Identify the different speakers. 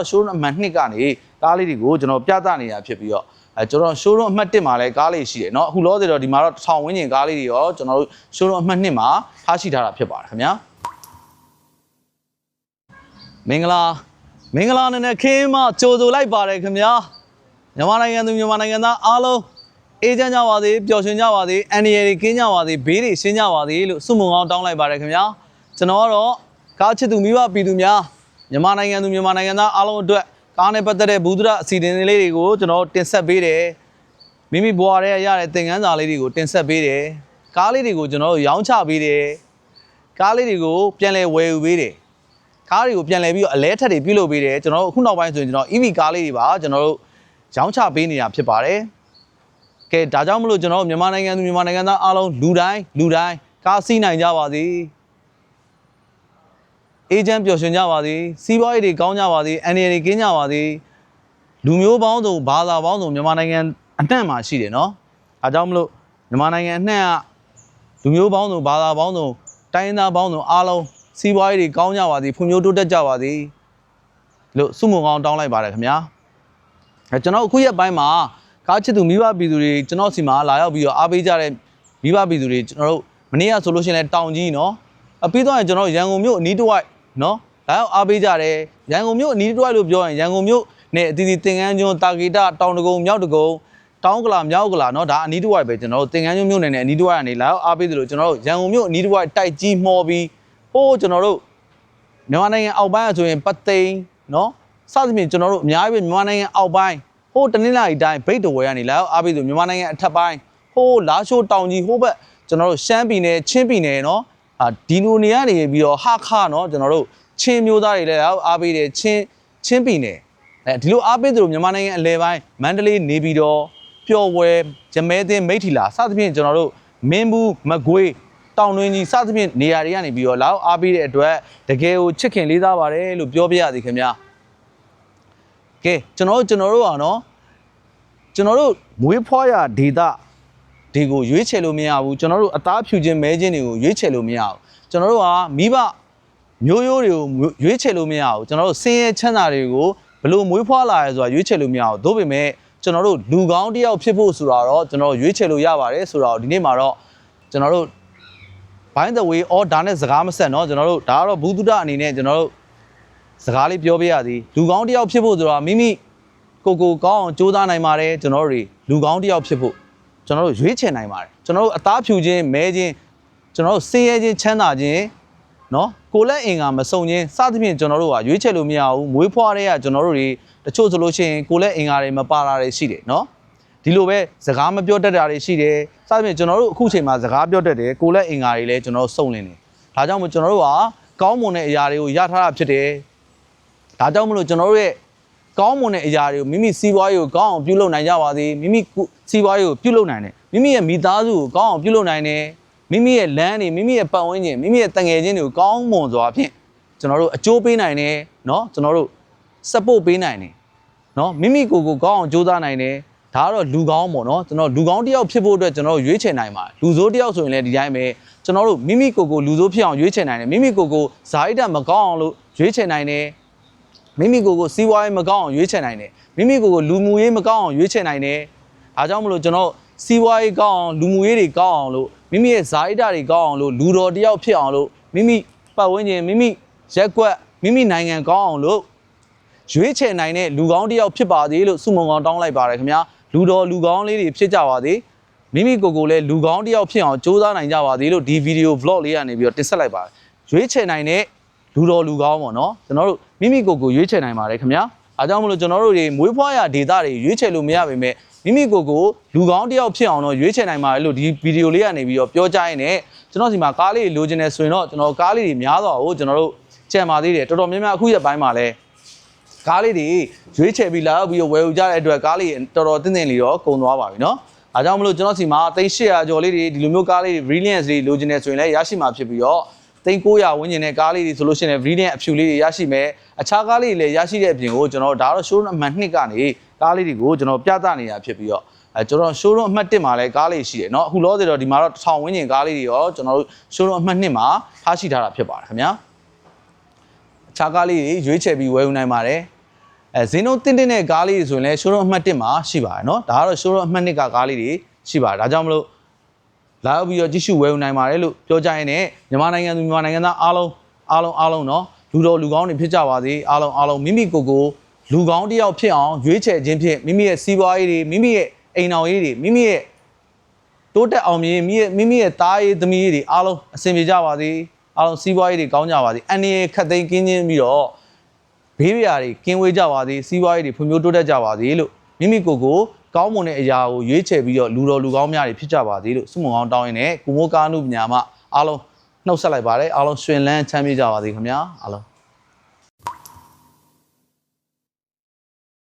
Speaker 1: showroom အမှတ်2ကနေကားလေးတွေကိုကျွန်တော်ပြသနေတာဖြစ်ပြီးတော့ကျွန်တော် showroom အမှတ်1မှာလည်းကားလေးရှိတယ်เนาะအခုလောဆယ်တော့ဒီမှာတော့1000ဝန်းကျင်ကားလေးတွေရောကျွန်တော်တို့ showroom အမှတ်2မှာထားရှိထားတာဖြစ်ပါတယ်ခင်ဗျာမင်္ဂလာနဲ့ခင်းမကြိုဆိုလိုက်ပါတယ်ခင်ဗျာမြန်မာနိုင်ငံသူမြန်မာနိုင်ငံသားအားလုံးအေးချမ်းကြပါစေပျော်ရွှင်ကြပါစေအန်ဒီရယ်ကင်းကြပါစေဘေးတွေရှင်းကြပါစေလို့ဆုမွန်ကောင်းတောင်းလိုက်ပါတယ်ခင်ဗျာကျွန်တော်ကတော့ကားချစ်သူမိဘပြည်သူများမြန်မာနိုင်ငံသူမြန်မာနိုင်ငံသားအားလုံးအတွက်ကားနဲ့ပတ်သက်တဲ့ဘူးဒရအစီအစဉ်လေးတွေကိုကျွန်တော်တင်ဆက်ပေးတယ်မိမိဘဝထဲရတဲ့သင်ခန်းစာလေးတွေကိုတင်ဆက်ပေးတယ်ကားလေးတွေကိုကျွန်တော်ရောင်းချပေးတယ်ကားလေးတွေကိုပြန်လည်ဝယ်ယူပေးတယ်ကားတွေကိုပြန်လည်ပြီးတော့အလဲထက်တွေပြုလုပ်ပေးတယ်ကျွန်တော်တို့အခုနောက်ပိုင်းဆိုရင်ကျွန်တော် EV ကားလေးတွေပါကျွန်တော်တို့ရောင်းချပေးနေတာဖြစ်ပါတယ်ကဲဒါကြောင့်မလို့ကျွန်တော်မြန်မာနိုင်ငံသူမြန်မာနိုင်ငံသားအားလုံးလူတိုင်းကားစီးနိုင်ကြပါစေအေဂျင့်ပျော်ရွှင်ကြပါစေစီးပွားရေးတွေကောင်းကြပါစေအန်ဒီရယ်တွေကင်းကြပါစေလူမျိုးပေါင်းစုံဘာသာပေါင်းစုံမြန်မာနိုင်ငံအနှံ့မှာရှိတယ်နော်အဲကြောင့်မလို့မြန်မာနိုင်ငံအနှံ့ကလူမျိုးပေါင်းစုံဘာသာပေါင်းစုံတိုင်းသားပေါင်းစုံအားလုံးစီးပွားရေးတွေကောင်းကြပါစေဖွံ့ဖြိုးတိုးတက်ကြပါစေလို့ဆုမွန်ကောင်းတောင်းလိုက်ပါတယ်ခင်ဗျာကျွန်တော်အခုရက်ပိုင်းမှာကားချစ်သူမိဘပြည်သူတွေကျွန်တော်စီမှာလာရောက်ပြီးတော့အားပေးကြတဲ့မိဘပြည်သူတွေကျွန်တော်တို့မနေ့ကဆိုလို့ရှိရင်လည်းတောင်ကြီးနော်ပြီးတော့ကျွန်တော်ရန်ကုန်မြို့အနီးတစ်ဝိုက်နော်လာရောက်အားပေးကြတယ်ရန်ကုန်မြို့အနီးတစ်ဝိုက်လို့ပြောရင်ရန်ကုန်မြို့နဲ့အတီးတီသင်္ကန်းကျွန်းတာဂီတာတောင်တကုံမြောက်တကုံတောင်ကလာမြောက်ကလာနော်ဒါအနီးတစ်ဝိုက်ပဲကျွန်တော်တို့သင်္ကန်းကျွန်းမြို့နယ်နဲ့အနီးတစ်ဝိုက်ကနေလာရောက်အားပေးသလိုကျွန်တော်တို့ရန်ကုန်မြို့အနီးတစ်ဝိုက်တိုက်ကြီးမှော်ပြီးဟိုးကျွန်တော်တို့မြန်မာနိုင်ငံအောက်ပိုင်းဆိုရင်ပသိမ်နော်စသဖြင့်ကျွန်တော်တို့အများကြီးပဲမြန်မာနိုင်ငံအောက်ပိုင်းဟိုးတနင်္လာရီတိုင်းဗိတ်တော်ဝဲကနေလာရောက်အားပေးသလိုမြန်မာနိုင်ငံအထက်ပိုင်းဟိုးလာရှိုးတောင်ကြီးဟိုးဘက်ကျွန်တော်တို့ရှမ်းပြည်နယ်ချင်းပြည်နယ်နော်ဒီလိုနေရာနေပြီးတော့ဟာခနော်ကျွန်တော်တို့ချင်းမျိုးသားတွေလည်းအားပေးတယ်ချင်းပြည်နယ်ဒီလိုအားပေးသလိုမြန်မာနိုင်ငံအလဲပိုင်းမန္တလေးနေပြည်တော်ပျော်ဝဲဂျမဲသင်းမိထ္ထီလာစသဖြင့်ကျွန်တော်တို့မင်းဘူးမကွေးတောင်တွင်းကြီးစသဖြင့်နေရာတွေကနေပြီးတော့လာအားပေးတဲ့အတွက်တကယ်ကိုချစ်ခင်လေးစားပါတယ်လို့ပြောပြရစီခင်ဗျာကဲကျွန်တော်တို့ကနော်ကျွန်တော်တို့မွေးဖွားရဒေတာဒီကိုရွေးချယ်လို့မရဘူးကျွန်တော်တို့အသားဖြူခြင်းမဲခြင်းတွေကိုရွေးချယ်လို့မရဘူးကျွန်တော်တို့ကမိဘမျိုးရိုးတွေကိုရွေးချယ်လို့မရဘူးကျွန်တော်တို့စင်းရဲချမ်းသာတွေကိုဘလို့မွေးဖွားလာရဲဆိုတာရွေးချယ်လို့မရဘူးသို့ပေမဲ့ကျွန်တော်တို့လူကောင်းတယောက်ဖြစ်ဖို့ဆိုတာတော့ကျွန်တော်ရွေးချယ်လို့ရပါတယ်ဆိုတော့ဒီနေ့မှာတော့ကျွန်တော်တို့ by the way ဒါနဲ့စကားမဆက်เนาะကျွန်တော်တို့ဒါကတော့ဘူးတုဒအနေနဲ့ကျွန်တော်တို့စကားလေးပြောပြရသည်လူကောင်းတယောက်ဖြစ်ဖို့ဆိုတာမိမိကိုကောင်းအောင်ကြိုးစားနိုင်ပါတယ်ကျွန်တော်တို့တွေလူကောင်းတယောက်ဖြစ်ဖို့ကျွန်တော်တို့ရွေးချယ်နိုင်ပါတယ်ကျွန်တော်တို့အသားဖြူခြင်းမဲခြင်းကျွန်တော်တို့စင်းရဲခြင်းချမ်းသာခြင်းเนาะကိုလက်အင်္ဂါမစုံခြင်းစသဖြင့်ကျွန်တော်တို့ကရွေးချယ်လို့မရဘူးမွေးဖွားတဲ့ကကျွန်တော်တို့တွေတချို့ဆိုလို့ရှိရင်ကိုလက်အင်္ဂါတွေမပါတာတွေရှိတယ်เนาะဒီလိုပဲစကားမပြောတတ်တာတွေရှိတယ်စသဖြင့်ကျွန်တော်တို့အခုချိန်မှာစကားပြောတတ်တယ်ကိုလက်အင်္ဂါတွေလည်းကျွန်တော်တို့စုံလင်တယ်ဒါကြောင့်မို့ကျွန်တော်တို့ကကောင်းမွန်တဲ့အရာတွေကိုရထားတာဖြစ်တယ်ဒါကြောင့်မလို့ကျွန်တော်တို့ရဲ့ကောင်းမွန်တဲ့အရာတွေကိုမိမိစီးပွားရေးကိုကောင်းအောင်ပြုလုပ်နိုင်ကြပါစေမိမိစီးပွားရေးကိုပြုလုပ်နိုင်တယ်မိမိရဲ့မိသားစုကိုကောင်းအောင်ပြုလုပ်နိုင်တယ်မိမိရဲ့လမ်းတွေမိမိရဲ့ပတ်ဝန်းကျင်မိမိရဲ့တငယ်ချင်းတွေကိုကောင်းမွန်စွာဖြင့်ကျွန်တော်တို့အကျိုးပေးနိုင်တယ်เนาะကျွန်တော်တို့ support ပေးနိုင်တယ်เนาะမိမိကိုကောင်းအောင်ကြိုးစားနိုင်တယ်ဒါကတော့လူကောင်းပေါ့เนาะကျွန်တော်လူကောင်းတယောက်ဖြစ်ဖို့အတွက်ကျွန်တော်တို့ရွေးချယ်နိုင်ပါတယ်လူဆိုးတယောက်ဆိုရင်လည်းဒီတိုင်းပဲကျွန်တော်တို့မိမိကိုလူဆိုးဖြစ်အောင်ရွေးချယ်နိုင်တယ်မိမိကိုဇာတိတမကောင်းအောင်လို့ရွေးချယ်နိုင်တယ်မိမိကိုစီးပွားရေးမကောင်းအောင်ရွေးချယ်နိုင်တယ်မိမိကိုလူမှုရေးမကောင်းအောင်ရွေးချယ်နိုင်တယ်ဒါကြောင့်မလို့ကျွန်တော်စီးပွားရေးကောင်းအောင်လူမှုရေးတွေကောင်းအောင်လို့မိမိရဲ့ဇာတိတတွေကောင်းအောင်လို့လူတော်တယောက်ဖြစ်အောင်လို့မိမိပတ်ဝန်းကျင်မိမိရက်ကွက်မိမိနိုင်ငံကောင်းအောင်လို့ရွေးချယ်နိုင်တဲ့လူကောင်းတယောက်ဖြစ်ပါသေးလို့ဆုမွန်ကောင်းတောင်းလိုက်ပါတယ်ခင်ဗျာလူတော်လူကောင်းလေးတွေဖြစ်ကြပါသေးမိမိကိုလည်းလူကောင်းတယောက်ဖြစ်အောင်ကြိုးစားနိုင်ကြပါသေးလို့ဒီဗီဒီယို vlog လေးကနေပြီးတော့တင်ဆက်လိုက်ပါတယ်ရွေးချယ်နိုင်တဲ့လူတော်လူကောင်းပေါ့နော်ကျွန်တော်တို့မိမိကိုရွေးချယ်နိုင်ပါတယ်ခင်ဗျာအားကြောင့်မလို့ကျွန်တော်တို့တွေမွေးဖွားရဒေတာတွေရွေးချယ်လို့မရပါပဲမိမိကိုလူကောင်းတယောက်ဖြစ်အောင်တော့ရွေးချယ်နိုင်ပါတယ်လို့ဒီဗီဒီယိုလေးကနေပြီးတော့ပြောကြရင်းနဲ့ကျွန်တော်စီမှာကားလေးလိုချင်တယ်ဆိုရင်တော့ကျွန်တော်ကားလေးတွေများတော့ကိုကျွန်တော်တို့ကြံပါသေးတယ်တော်တော်များများအခုရက်ပိုင်းမှာလဲကားလေးတွေရွေးချယ်ပြီးလာရောက်ပြီးဝယ်ယူကြတဲ့အတွက်ကားလေးတော်တော်တင်းတင်းလေးတော့ကုန်သွားပါပြီเนาะအားကြောင့်မလို့ကျွန်တော်စီမှာ3800ကျော်လေးတွေဒီလိုမျိုးကားလေးတွေ brilliance တွေလိုချင်တယ်ဆိုရင်လည်းရရှိမှာဖြစ်ပြီးတော့3900ဝန်းကျင်တဲ့ကားလေးတွေဆိုလို့ရှိရင် brilliant အဖြူလေးတွေရရှိမယ်အခြားကားလေးတွေလည်းရရှိတဲ့အပြင်ကိုကျွန်တော်ဒါတော့ showroom အမှတ်2ကနေကားလေးတွေကိုကျွန်တော်ပြသနေတာဖြစ်ပြီးတော့ကျွန်တော် showroom အမှတ်1မှာလည်းကားလေးရှိတယ်เนาะအခုလောဆယ်တော့ဒီမှာတော့1000ဝန်းကျင်ကားလေးတွေရောကျွန်တော်တို့ showroom အမှတ်2မှာထားရှိထားတာဖြစ်ပါတယ်ခင်ဗျာအခြားကားလေးတွေရွေးချယ်ပြီးဝယ်ယူနိုင်ပါတယ် ဈေးနှုန်းတင်းတဲ့ကားလေးတွေဆိုရင်လည်း showroom အမှတ်1မှာရှိပါတယ်เนาะဒါကတော့ showroom အမှတ်2ကကားလေးတွေရှိပါတယ်ဒါကြောင့်မလို့လာရောက်ပြီးတော့ကြည့်ရှုဝယ်ယူနိုင်ပါတယ်လို့ပြောကြရင်လည်းမြန်မာနိုင်ငံသူမြန်မာနိုင်ငံသားအားလုံးเนาะလူတော်လူကောင်းတွေဖြစ်ကြပါစေအားလုံးမိမိကိုယ်ကိုလူကောင်းတစ်ယောက်ဖြစ်အောင်ရွေးချယ်ခြင်းဖြင့်မိမိရဲ့စီးပွားရေးတွေမိမိရဲ့အိမ်တော်ရေးတွေမိမိရဲ့တိုးတက်အောင်မြင်မိမိရဲ့သားရေးသမီးရေးတွေအားလုံးအဆင်ပြေကြပါစေအားလုံးစီးပွားရေးတွေကောင်းကြပါစေအန္တရာယ်ခတ်သိမ်းကင်းခြင်းပြီးတော့ဘေးရရာတွေကင်းဝေးကြပါစေစီးပွားရေးတွေဖွံ့ဖြိုးတိုးတက်ကြပါစေလို့မိမိကိုယ်ကိုကောင်းမွန်တဲ့အရာကိုရွေးချယ်ပြီးတော့လူတော်လူကောင်းများတွေဖြစ်ကြပါစေလို့ဆုမွန်ကောင်းတောင်းရင်းနဲ့ကိုမိုးကားနုပညာမှာအားလုံးနှုတ်ဆက်လိုက်ပါတယ်အားလုံးရှင်လန်းချမ်းမြေ့ကြပါစေခင်ဗျာအားလုံး